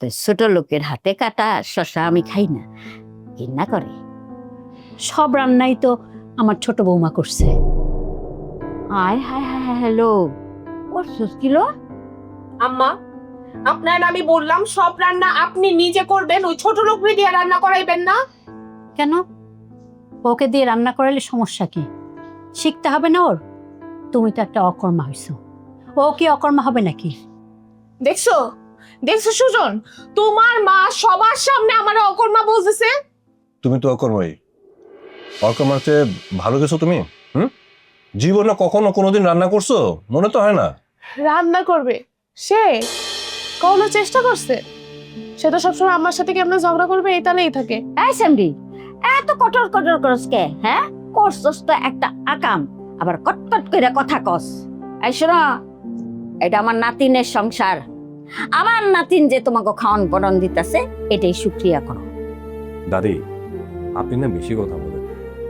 তো ছোট লোকের হাতে কাটা শশা আমি খাই না, ঘৃণা করে। সব রান্নাই তো আমার ছোট বৌমা করছে। হায় হায় হায় হায়, হ্যালো করছস কিলো? আম্মা, আপনার আমি বললাম সব রান্না আপনি নিজে করবেন, ওই ছোট লোক দিয়ে রান্না করাইবেন না। কেন? ওকে দিয়ে রান্না করালে সমস্যা কি? শিখতে হবে না ওর? তুমি তো একটা অকর্মা হইছো, ও কি অকর্মা হবে নাকি? দেখছো দেখছো সুজন, তোমার মা সবার সামনে আমার অকর্মা বলতেছে। তুমি তো অকর্মাই। অকর্মার চেয়ে ভালো গেছো তুমি। জীবনে কখনো কোনোদিন রান্না করছো? মনে তো হয় না। রান্না করবে সে? কোনো চেষ্টা করছে? সে তো সবসময় আমার সাথে কেমন ঝগড়া করবে এই তালেই থাকে। এই স্যামরি, এত কটর কটর করস কে? হ্যাঁ, করছস তো একটা আকাম, আবার কটকট করে কথা কস। এই শোনো, এটা আমার নাতিনের সংসার। আমার নাতিন যে তোমাকে খাওয়ান পড়ন দিতেছে, এটাই শুক্রিয়া করো। দাদি, আপনি না বেশি কথা বলেন।